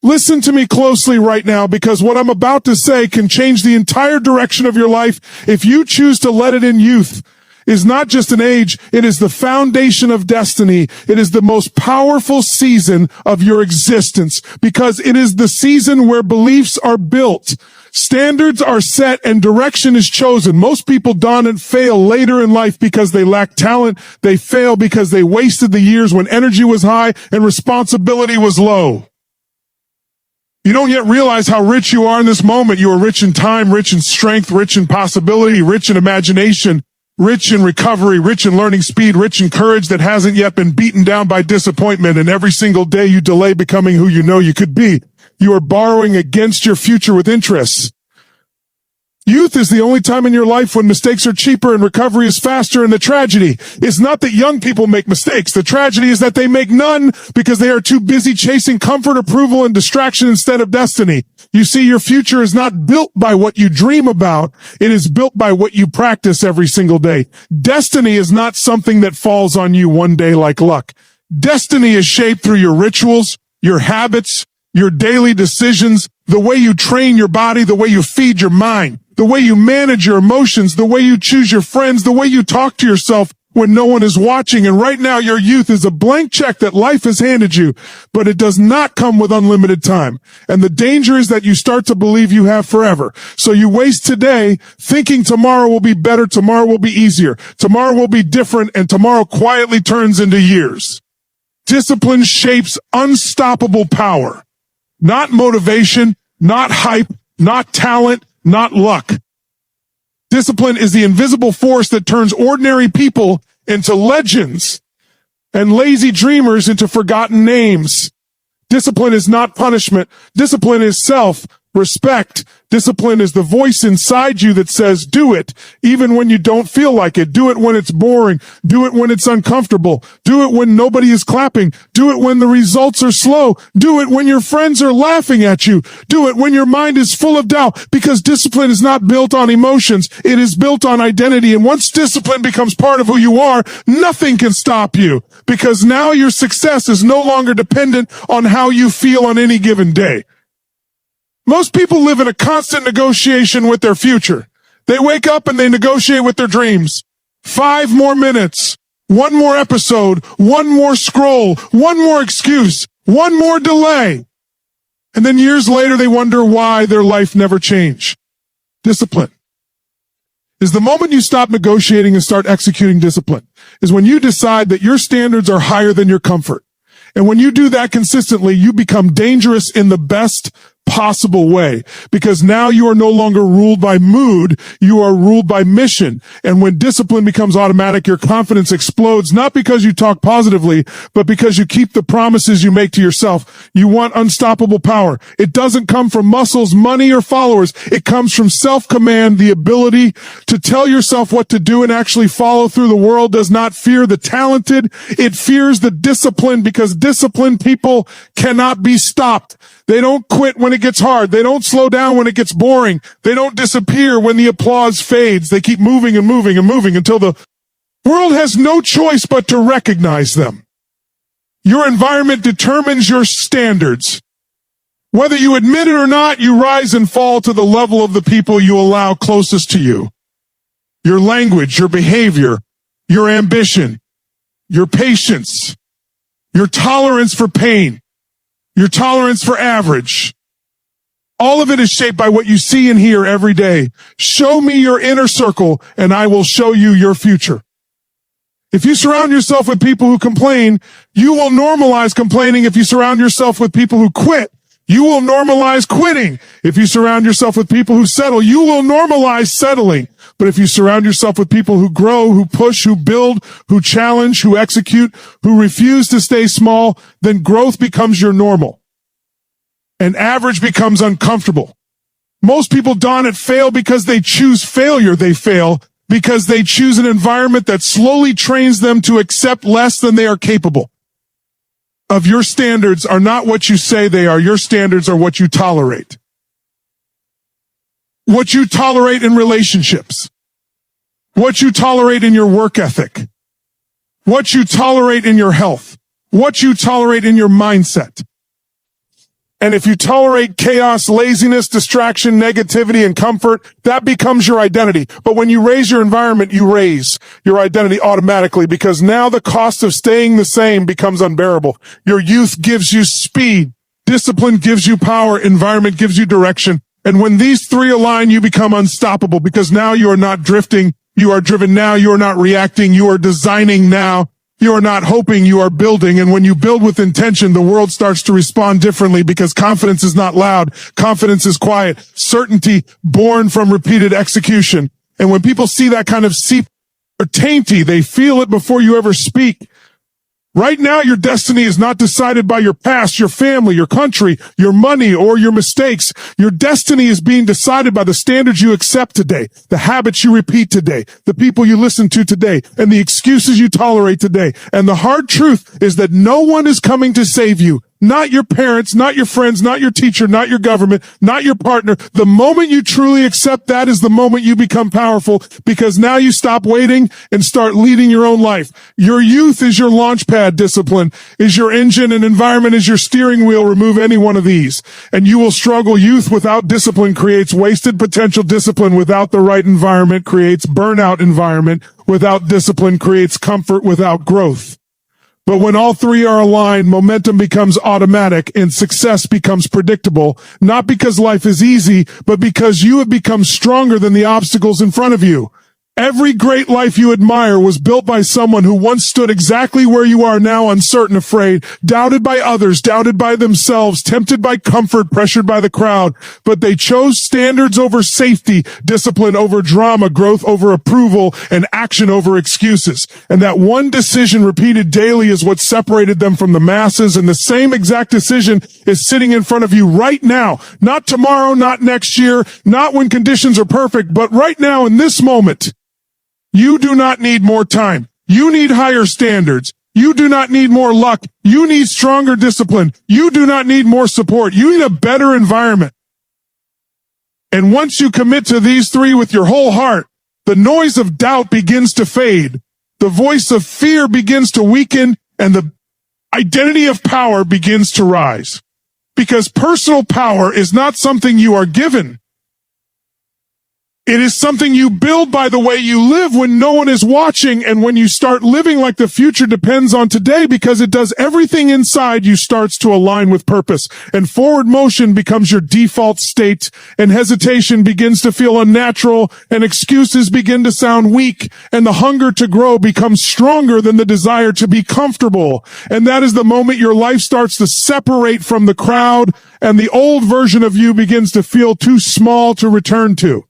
Listen to me closely right now, because what I'm about to say can change the entire direction of your life if you choose to let it in. Youth is not just an age, it is the foundation of destiny. It is the most powerful season of your existence, because it is the season where beliefs are built, standards are set, and direction is chosen. Most people dawn and fail later in life because they lack talent. They fail because they wasted the years when energy was high and responsibility was low. You don't yet realize how rich you are in this moment. You are rich in time, rich in strength, rich in possibility, rich in imagination, rich in recovery, rich in learning speed, rich in courage that hasn't yet been beaten down by disappointment. And every single day you delay becoming who you know you could be, you are borrowing against your future with interest. Youth is the only time in your life when mistakes are cheaper and recovery is faster, and the tragedy is not that young people make mistakes. The tragedy is that they make none because they are too busy chasing comfort, approval, and distraction instead of destiny. You see, your future is not built by what you dream about. It is built by what you practice every single day. Destiny is not something that falls on you one day like luck. Destiny is shaped through your rituals, your habits, your daily decisions, the way you train your body, the way you feed your mind, the way you manage your emotions, the way you choose your friends, the way you talk to yourself when no one is watching. And right now, your youth is a blank check that life has handed you, but it does not come with unlimited time. And the danger is that you start to believe you have forever. So you waste today thinking tomorrow will be better, tomorrow will be easier, tomorrow will be different, and tomorrow quietly turns into years. Discipline shapes unstoppable power. Not motivation, not hype, not talent, not luck. Discipline is the invisible force that turns ordinary people into legends and lazy dreamers into forgotten names. Discipline is not punishment. Discipline is self-respect. Discipline is the voice inside you that says, do it, even when you don't feel like it. Do it when it's boring. Do it when it's uncomfortable. Do it when nobody is clapping. Do it when the results are slow. Do it when your friends are laughing at you. Do it when your mind is full of doubt, because discipline is not built on emotions. It is built on identity. And once discipline becomes part of who you are, nothing can stop you, because now your success is no longer dependent on how you feel on any given day. Most people live in a constant negotiation with their future. They wake up and they negotiate with their dreams. 5 more minutes, 1 more episode, 1 more scroll, 1 more excuse, 1 more delay. And then years later, they wonder why their life never changed. Discipline is the moment you stop negotiating and start executing. Discipline is when you decide that your standards are higher than your comfort. And when you do that consistently, you become dangerous in the best possible way, because now you are no longer ruled by mood, you are ruled by mission. And when discipline becomes automatic, your confidence explodes, not because you talk positively, but because you keep the promises you make to yourself. You want unstoppable power. It doesn't come from muscles, money, or followers. It comes from self-command, the ability to tell yourself what to do and actually follow through. The world does not fear the talented, it fears the disciplined, because disciplined people cannot be stopped. They don't quit when it gets hard. They don't slow down when it gets boring. They don't disappear when the applause fades. They keep moving and moving and moving until the world has no choice but to recognize them. Your environment determines your standards. Whether you admit it or not, you rise and fall to the level of the people you allow closest to you. Your language, your behavior, your ambition, your patience, your tolerance for pain, your tolerance for average. All of it is shaped by what you see and hear every day. Show me your inner circle, and I will show you your future. If you surround yourself with people who complain, you will normalize complaining. If you surround yourself with people who quit, you will normalize quitting. If you surround yourself with people who settle, you will normalize settling. But if you surround yourself with people who grow, who push, who build, who challenge, who execute, who refuse to stay small, then growth becomes your normal. And average becomes uncomfortable. Most people dawn at fail because they choose failure. They fail because they choose an environment that slowly trains them to accept less than they are capable of. Your standards are not what you say they are. Your standards are what you tolerate. What you tolerate in relationships, what you tolerate in your work ethic, what you tolerate in your health, what you tolerate in your mindset. And if you tolerate chaos, laziness, distraction, negativity, and comfort, that becomes your identity. But when you raise your environment, you raise your identity automatically, because now the cost of staying the same becomes unbearable. Your youth gives you speed. Discipline gives you power. Environment gives you direction. And when these three align, you become unstoppable, because now you are not drifting. You are driven now. You are not reacting. You are designing now. You are not hoping, you are building. And when you build with intention, the world starts to respond differently, because confidence is not loud. Confidence is quiet. Certainty born from repeated execution. And when people see that kind of seep or tainty, they feel it before you ever speak. Right now, your destiny is not decided by your past, your family, your country, your money, or your mistakes. Your destiny is being decided by the standards you accept today, the habits you repeat today, the people you listen to today, and the excuses you tolerate today. And the hard truth is that no one is coming to save you. Not your parents, not your friends, not your teacher, not your government, not your partner. The moment you truly accept that is the moment you become powerful, because now you stop waiting and start leading your own life. Your youth is your launch pad. Discipline is your engine, and environment is your steering wheel. Remove any one of these and you will struggle. Youth without discipline creates wasted potential. Discipline without the right environment creates burnout. Environment without discipline creates comfort without growth. But when all three are aligned, momentum becomes automatic and success becomes predictable, not because life is easy, but because you have become stronger than the obstacles in front of you. Every great life you admire was built by someone who once stood exactly where you are now, uncertain, afraid, doubted by others, doubted by themselves, tempted by comfort, pressured by the crowd. But they chose standards over safety, discipline over drama, growth over approval, and action over excuses. And that one decision repeated daily is what separated them from the masses. And the same exact decision is sitting in front of you right now. Not tomorrow, not next year, not when conditions are perfect, but right now in this moment. You do not need more time. You need higher standards. You do not need more luck. You need stronger discipline. You do not need more support. You need a better environment. And once you commit to these three with your whole heart, the noise of doubt begins to fade. The voice of fear begins to weaken, and the identity of power begins to rise. Because personal power is not something you are given. It is something you build by the way you live when no one is watching, and when you start living like the future depends on today, because it does everything inside you starts to align with purpose, and forward motion becomes your default state, and hesitation begins to feel unnatural, and excuses begin to sound weak, and the hunger to grow becomes stronger than the desire to be comfortable. And that is the moment your life starts to separate from the crowd, and the old version of you begins to feel too small to return to.